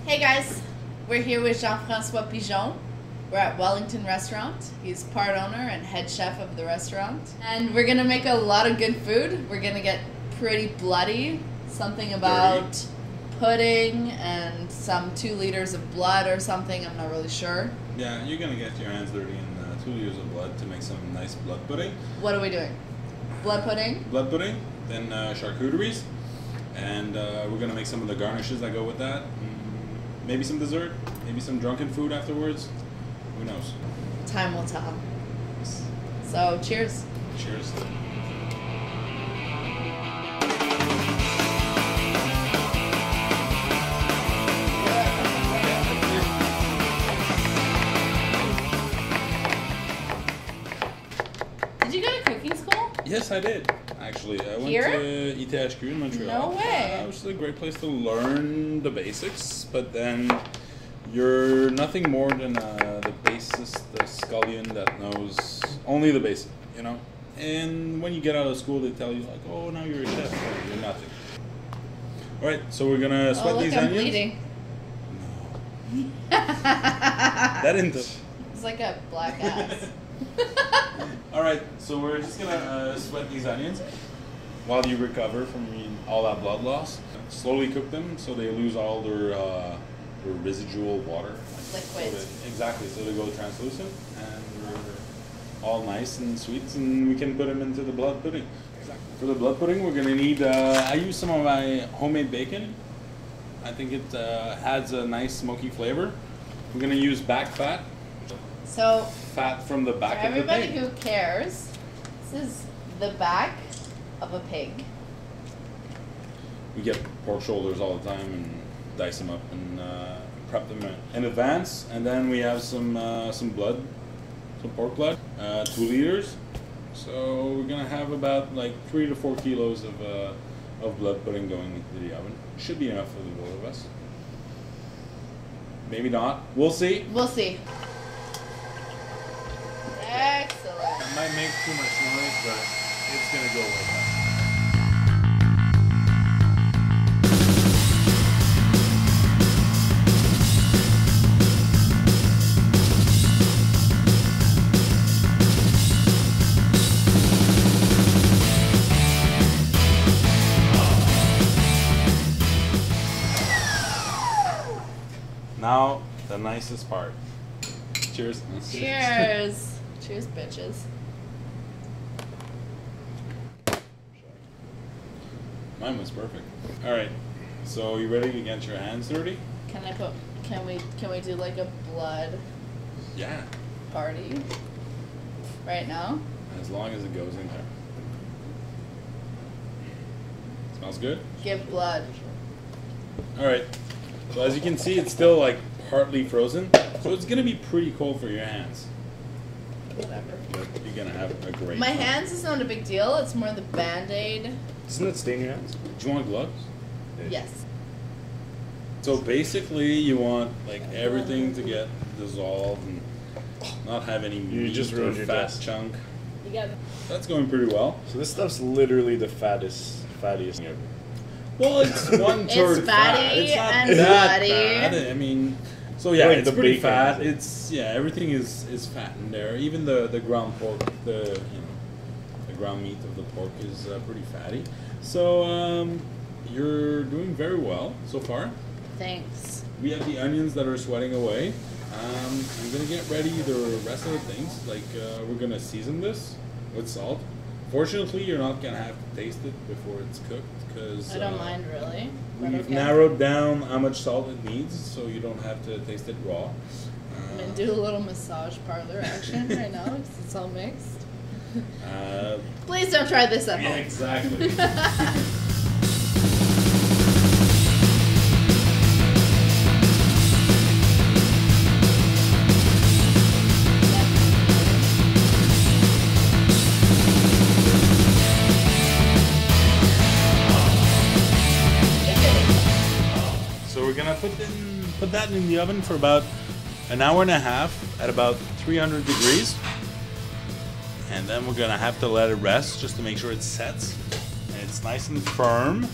Hey guys, we're here with Jean François Pigeon. We're at Wellington Restaurant. He's part owner and head chef of the restaurant. And we're gonna make a lot of good food. We're gonna get pretty bloody. Something about pudding and some 2 liters of blood or something, I'm not really sure. Yeah, you're gonna get your hands dirty in 2 liters of blood to make some nice blood pudding. What are we doing? Blood pudding? Blood pudding, then charcuteries, and we're gonna make some of the garnishes that go with that. Maybe some dessert, maybe some drunken food afterwards. Who knows? Time will tell. So, cheers. Cheers. Did you go to cooking school? Yes, I did. Actually, I went Here? to ITHQ in Montreal. No way. Which is a great place to learn the basics, but then you're nothing more than the bassist, the scullion that knows only the basic, you know? And when you get out of school, they tell you, like, oh, now you're a chef. No, you're nothing. All right, so we're going to sweat these I'm onions. bleeding. No. That didn't... It's like a black ass. All right, so we're just gonna sweat these onions while you recover from all that blood loss. Slowly cook them so they lose all their residual water. Liquid. Exactly, so they go translucent and they're all nice and sweet, and we can put them into the blood pudding. Exactly. For the blood pudding, we're gonna need, I use some of my homemade bacon. I think it adds a nice smoky flavor. We're gonna use back fat. So, Fat from the back for of the everybody pig. who cares, this is the back of a pig. We get pork shoulders all the time and dice them up and prep them in advance. And then we have some blood, some pork blood, 2 liters. So we're gonna have about like 3 to 4 kilos of blood pudding going into the oven. Should be enough for the both of us. Maybe not. We'll see. We'll see. Excellent. It might make too much noise, but it's gonna go with that. Now, the nicest part. Cheers. Cheers. Cheers, bitches. Mine was perfect. All right. So you ready to get your hands dirty? Can we do like a blood Yeah. party right now? As long as it goes in there. Smells good? Give blood. All right. So as you can see, it's still like partly frozen. So it's gonna be pretty cold for your hands. Whatever. But you're gonna have a great My time. hands is not a big deal. It's more the Band-Aid. Doesn't it stain your hands? Do you want gloves? Yes. So basically, you want like everything to get dissolved and not have any meat just or ruined your fat desk. chunk. You got That's going pretty well. So this stuff's literally the fattiest thing ever. Well, it's 1/3 It's fat. fatty It's not and that bloody. bad. I mean, so yeah, Like it's the pretty bacon, fat. is it? It's everything is fat in there. Even the ground pork, the ground meat of the pork is pretty fatty. So you're doing very well so far. Thanks. We have the onions that are sweating away. I'm gonna get ready the rest of the things. Like we're gonna season this with salt. Fortunately, you're not gonna have to taste it before it's cooked because I don't mind really. but we've okay. narrowed down how much salt it needs, so you don't have to taste it raw. I'm gonna do a little massage parlor action right now because it's all mixed. Please don't try this at Yeah, home. exactly. So we're gonna put that in the oven for about an hour and a half at about 300 degrees. And then we're gonna have to let it rest just to make sure it sets and it's nice and firm.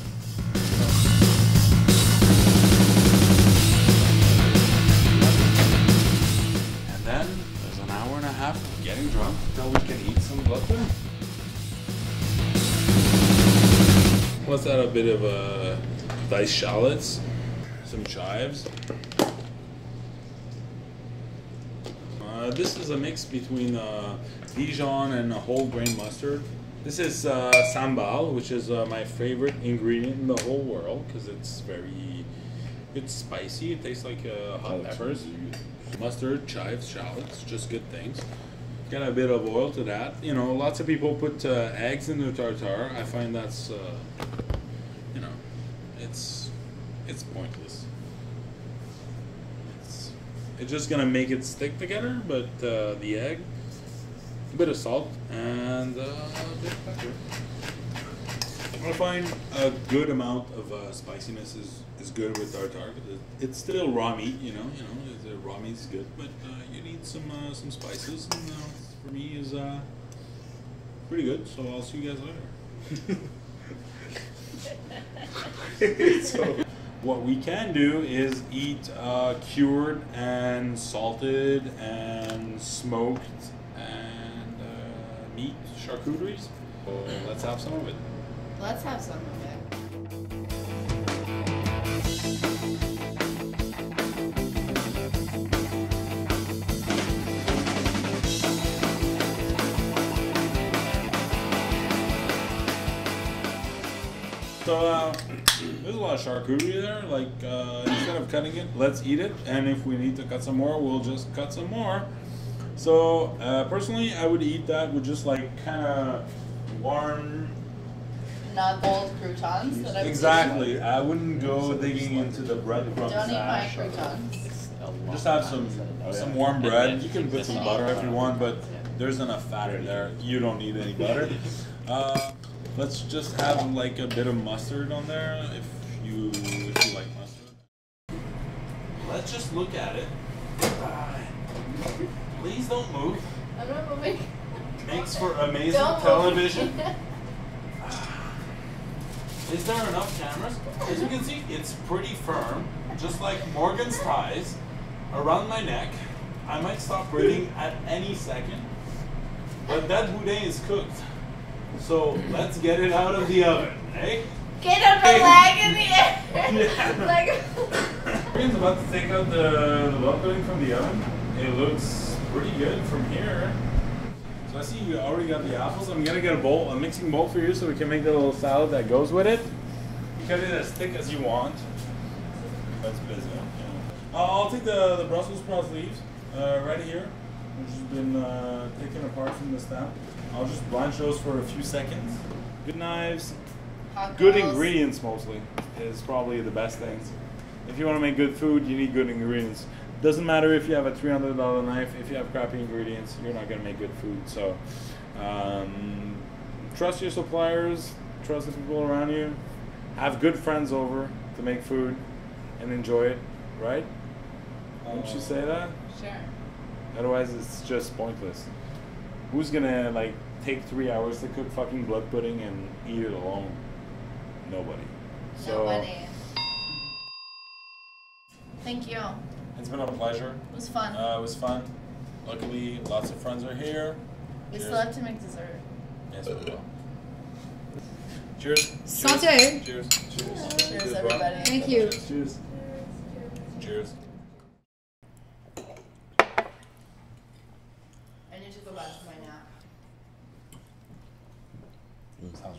let's add a bit of diced shallots, some chives. This is a mix between Dijon and a whole grain mustard. This is sambal, which is my favorite ingredient in the whole world because it's spicy. It tastes like hot peppers. Mustard, chives, shallots, just good things. Got a bit of oil to that. You know, lots of people put eggs in their tartare. I find that's, you know, it's pointless. It's just gonna make it stick together, but the egg, a bit of salt, and a bit of pepper. I find a good amount of spiciness is good with tartare. It's still raw meat, you know. The raw meat is good, but you need some spices, and for me is pretty good. So I'll see you guys later. So, what we can do is eat cured and salted and smoked and meat charcuteries. So let's have some of it. Let's have some of it. So there's a lot of charcuterie there. Like instead of cutting it, let's eat it. And if we need to cut some more, we'll just cut some more. So personally, I would eat that with just like kind of warm. Not old croutons that I've Exactly. I wouldn't go digging into the breadcrumbs. Don't eat my croutons. Just have some warm bread. You can put some butter if you want, but there's enough fat in there. You don't need any butter. Let's just have like a bit of mustard on there if you like mustard. Let's just look at it. Please don't move. I'm not moving. Makes for amazing Don't television. Is there enough cameras? As you can see, it's pretty firm, just like Morgan's ties around my neck. I might stop breathing at any second, but that boudin is cooked. So let's get it out of the oven, eh? Get on my leg in the air. Yeah. Like. Morgan's about to take out the blood pudding from the oven. It looks pretty good from here. So I see you already got the apples. I'm gonna get a mixing bowl for you so we can make the little salad that goes with it. Cut it as thick as you want. That's busy. Yeah. I'll take the Brussels sprouts leaves right here, which has been taken apart from the stem. I'll just blanch those for a few seconds. Good knives, good ingredients mostly is probably the best things. If you want to make good food, you need good ingredients. Doesn't matter if you have a $300 knife, if you have crappy ingredients, you're not going to make good food. So trust your suppliers, trust the people around you, have good friends over to make food and enjoy it, right? Wouldn't you say that? Sure. Otherwise it's just pointless. Who's gonna like take 3 hours to cook fucking blood pudding and eat it alone? Nobody. So Nobody. Thank you. it's been a pleasure. It was fun. It was fun. Luckily, lots of friends are here. We Cheers. still have to make dessert. Yes, we will. Cheers. Santé. Cheers. Cheers. Cheers, everybody. Thank you. Cheers. Cheers. I need to go back to my nap. Sounds